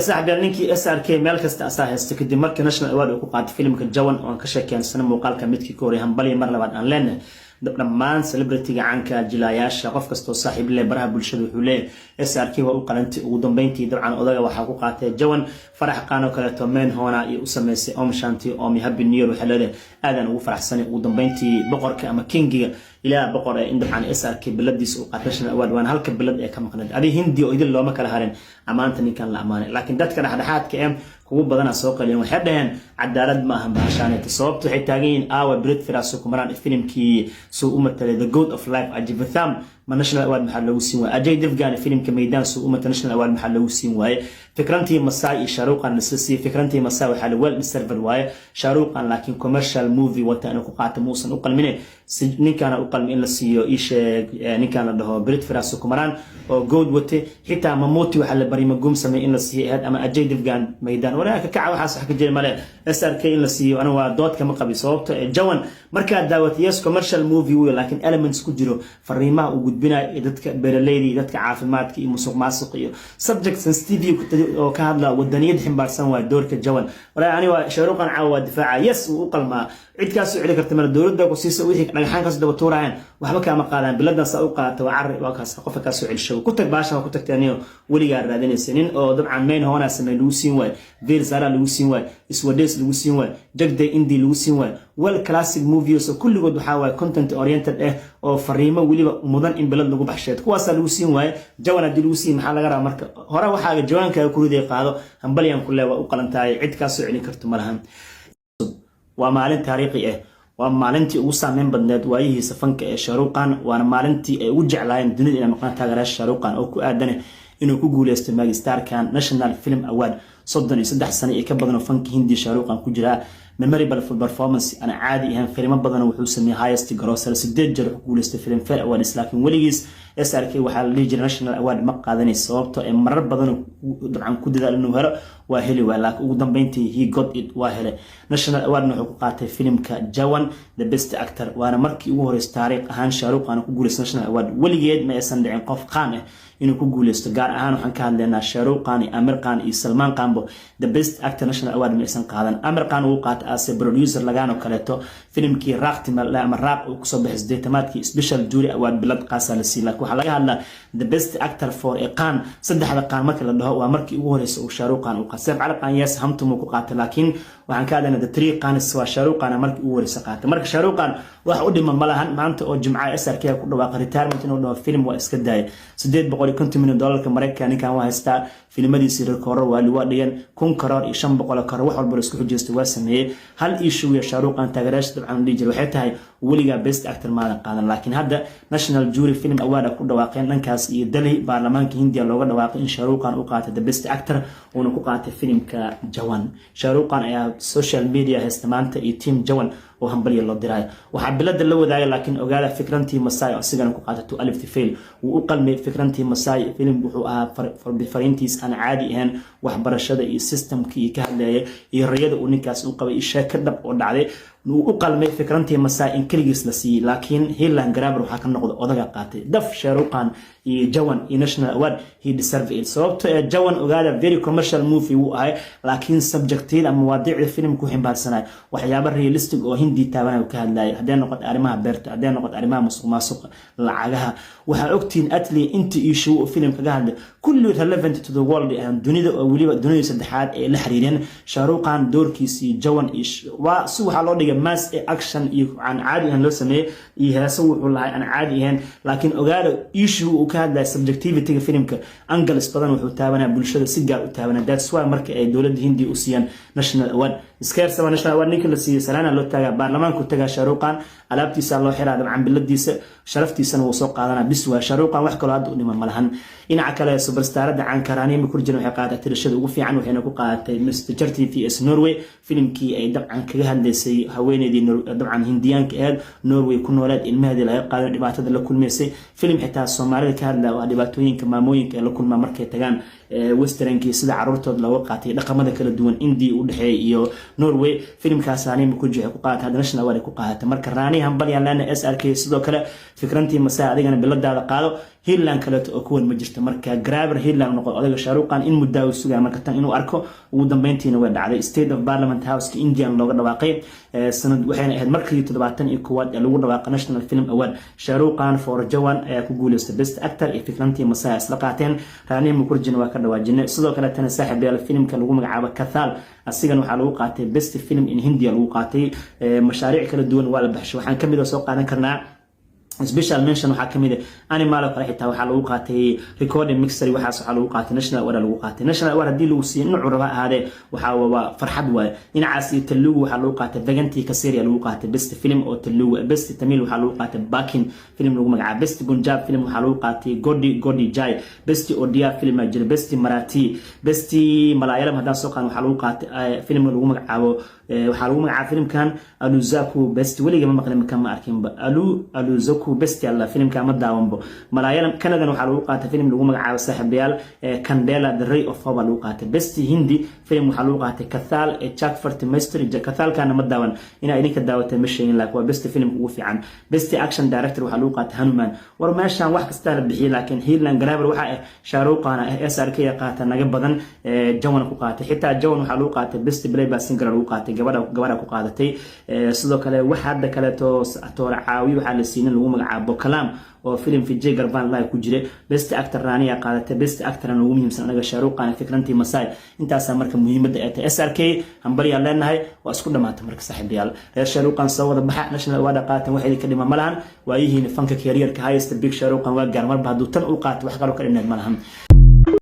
صاحب ninkii SRK meel kasta asaa haysta kadib markii national award uu ku qaatay filimka Jawan oo ka sheekeen sana muuqaalka midkii ka horeeyay hambali mar labaad aan leenahay dhammaan celebrity-ga caanka jilayaasha qof kasto saaxiib leh baraha bulshada wuxuu leeyahay SRK waa u qalantay ugu dambeyntii dabcan odaga waxa ku qaatay Jawan farax qaan oo kale to meen hoona iyo u sameysay Om Shanti Om Happy New Year waxa leedahay aadan ugu faraxsan ugu dambeyntii boqorka ama kingiga ilaa boqor ee indhacan SRK biladiis uu qaatay national award waan halka bilad ee ka maqnad adi hindi oo idin looma kala harin amaanta ninkan la amaanay laakiin dadka dhaxdhaxaadka ee kugu badana soo qaliyeen waxay dhaheen cadaalad ma ahan baashaanay sababtu waxay taageen aawa Brit Firas ku maraan filimkii soo u matalay The God of Life Ajibatham ma national award maxaa lagu siin waayay Ajay Devgan filimka meydaan soo u matalay national award maxaa lagu siin waayay fikrantii Masai Sharuqan lisii fikrantii Masai waxa la weel server waayay Sharuqan laakiin commercial movie wata inuu ku qaato muusan u qalmine ninkan u qalmin in la siiyo isheeg ninkan la dhaho Brit Firas ku maraan oo good wate xitaa mamuti waxa la bari magum samay in la siiyo ama Ajay Devgan meydaan walaaka kaca waxa sax ka jiray male SRK in la siiyo ana waa dood kama qabi sababta Jawan marka daawatay yes commercial movie way laakiin elements ku jiro fariimaha u gudbinay dadka beeraleyda dadka caafimaadka iyo musuqmaasuq iyo subject sensitive oo ka hadla wadaniyad ximbaarsan waa doorka Jawan walaa ani waa Sharuqan caawa difaaca yes uu qalmaa cid kaas u cili karta mar dawladda ku siisa wixii dhagaxan kaas daba tuurayaan waxba kama qaadaan biladan saa u qaato waa carri waa kaas qof kaas u cilisho ku tag baasha ku tagtaaniyo waliga raadinaysan oo dabcan meen hoona samay lagu siin waay veer sara lagu siin waay iswadees lagu siin waay jagday indi lagu siin waay wal classic movies oo kulligood waxa waay content oriented oo fariimo waliba mudan in bilad lagu baxsheed kuwaas lagu siin waay Jawan hadii lagu siin maxaa laga rabaa marka hore waxa Jawanka ku riday qaado hambaliyan kullee waa u qalantaay cid kaas u cilin karto malahan waa maalin taariikhi ah waa maalintii ugu saameyn badneed waayihiisa fanka ee Sharuqan waana maalintii ay ugu jeclaayeen dunida inay maqnaan taageerayaasha Sharuqan oo ku aadan inuu ku guuleysto Magistarkan National Film Award 33 sano ee ka badan fanka Hindi Sharuqan ku jira memorable performance ana caadi ahaan filmo badan wuxuu sameeyay highest grossing 8 jeer ku guuleystay film fair award laakiin waligiis SRK waxa la leeyahay national award ma qaadanay sababto ee marar badan dabcan ku dadaal inuu helo waa heli waa laakiin ugu dambeyntii he got it waa hele national award wuxuu ku qaatay filimka Jawan the best actor waana markii ugu horeysay taariikh ahaan Sharuqan ku guuleystay national award waligeed ma aysan dhicin qof qaan ah inuu ku guuleysto gaar ahaan waxaan ka hadlaynaa Sharuqan iyo Amir Khan iyo Salman Khan the best actor national award ma aysan qaadan Amir Khan uu qaatay as producer lagaano kaleeto filimkii Raqtimal la ama Raq uu kusoo bixis deetamaadkii special jury award bilad qaasa la siiyay waxa laga hadlaa the best actor for a Khan saddexda qaan markii la dhaho waa markii ugu horeysay uu Sharuqan uu qasab Khan yes hamtum ku qaatay laakiin waxaan ka hadlaynaa the three Khans waa Sharuqan markii ugu horeysay qaatay marka Sharuqan waxa u dhiman malahan maanta oo Jimcaha SRK ku dhawaaqay retirement inuu dhaho film waa iska daayay $850 milyan Mareykan kan waa haystaa filmadiisa record waa li wadiyeen 1 karoor iyo 500 karoor wax walba isku xujeysto waa sameeyay hal issue ya Sharuqan taageerayaasha dabcan dhijir waxay tahay waliga best actor ma qaadan laakiin hadda National Jury Film Award ku dhawaaqeen dhankaas iyo Delhi baarlamaanka Hindiya looga dhawaaqay in Sharuqan uu qaatay the best actor oo ku qaatay filimka Jawan Sharuqan ayaa social media haysta iyo team Jawan oo hambaliyo loo diray waxa bilada la wadaagay laakiin ogaada fikrantii Masai asigana ku qaatato alif tifil uu u qalmay fikrantii Masai filim wuxuu ahaa fariintiis aan caadi ahayn waxbarashada iyo systemkii ka hadlayay iyo rayada uu ninkaas u qabay sheeko dhab oo dhacday uu u qalmay fikrantii Masai in kaligiis la siiyay laakiin Hilan Graber waxa ka noqday odaga qaatay daf Sharuqan iyo Jawan iyo national award he deserve it sababto Jawan ogaada very commercial movie uu ahay laakiin subjectida ama wadiicda filimku ximbaarsanay waxyaabo realistic oo Hindi taabanayo ka hadlayay hadee noqod arimaha beerta hadee noqod arimaha musuqmaasuq lacagaha waxa ogtiin atli inta issue oo filimka ka hadlay kullu relevant to the world and dunida oo waliba dunida saddexaad ee la xiriireen Sharuqan doorkiisa Jawan waa si waxa loo dhigay mass action iyo aan caadi ahaan loo sameeyay iyo heeso wuxuu lahaay aan caadi ahaan laakiin ogaado issue uu ka hadlay subjectivity ga filimka angles badan wuxuu taabanaa bulshada si gaar u taabanaa that's why marka ay dawladda Hindi u siiyaan national award iskaar sama national award ninka la siiyay salaana loo taagaa baarlamaanku tagaa Sharuqan alaabtiisa loo xiraa dabcan biladiisa sharaftiisana uu soo qaadanaa bis waa Sharuqan wax kale hadda u dhiman malahan dhinaca kale superstarada Cankarani ma kurjin waxay qaadatay tirashada ugu fiican waxayna ku qaadatay Mr. TVS Norway filimkii ay dabcan kaga hadlaysay haweeneydii dabcan Hindiyaanka ee Norway ku noolayd ilmaheedii laga qaaday dhibaatada la kulmeysay filim xitaa Soomaalida ka hadlaa waa dhibaatooyinka maamooyinka ee la kulma markay tagaan westernki sida caruurtood looga qaatay dhaqamada kala duwan India u dhaxeey iyo Norway filimkaas aanay ku jixay ku qaatay national award ku qaatay marka raani hambal yaan SRK sidoo kale fikrantii Masai adigana biladaada qaado هيلان كلت أكون مجرت مركا جرابر هيلان نقول هذا شاروقان إن مدة وسجى مركا إنه أركو ودمبنتين ود على ستيت أوف بارلمنت هاوس كإنديا لو واقعي سند وحين هاد مركي تدبعتن إكواد لو واقع ناشونال فيلم أول شاروقان فور جوان كوجول بيست أكتر إفكرنتي مساس لقاتين راني مكرجن وكذا واجن صدق كلا تنسحب على الفيلم كان لو مقعبة كثال السجن وحلو قاتي بيست فيلم إن هندي لو قاتي مشاريع كلا دون ولا بحش وحن كمل سوق أنا كنا سبيشال منشن waxaa kamid ah animal oo xitaa waxa lagu qaatay recording mixer waxa lagu qaatay national award lagu qaatay national award hadii lagu siiyo nooc raba ahaade waxa waa farxad waay in caasi talugu waxa lagu qaatay dagantii ka seeriya lagu qaatay best film oo talugu best tamil waxa lagu qaatay bakin film lagu magacaabo best punjab film waxa lagu qaatay godi jay best odia film ajir best marathi best malayalam hadan soo qaan waxa lagu qaatay film lagu magacaabo waxa lagu magacaabo filmkan aluzaku best waliga ma maqlay ma arkin aluzaku best yalla film ka ma daawanbo malayalam Canada waxa lagu qaatay film lagu magacaabo saaxiibayaal Candela the Ray of Faba lagu qaatay best hindi film waxa lagu qaatay Kathal Jack Fortmeister Kathal kana ma daawan ina idinka daawatay mashayn laakiin waa best film ugu fiican best action director waxa lagu qaatay Hanuman war meeshan wax kasta la bixiyay laakiin Hiilan Graver waxa Shaaruqana SRK qaatay naga badan Jawan ku qaatay xitaa Jawan waxa lagu qaatay best playback singer lagu qaatay gabadha ku qaadatay sidoo kale waxa hadda kale toor caawi waxa la siinay lagu magacaabo kalaam oo film fi Jigar Van Live ku jire best actor Rania qaadatay best actor aan ugu muhiimsan anaga Shaaruqan fikrantii Masai intaas marka muhiimada ay tahay SRK hambari aan leenahay waa isku dhamaatay marka saaxiibayaal reer Shaaruqan soo wada baxa national award qaatan waxay ka dhima malahan waa yihiin fanka career ka highest big Shaaruqan waa gaar marba haduu tan u qaato wax kale ka dhinaad malahan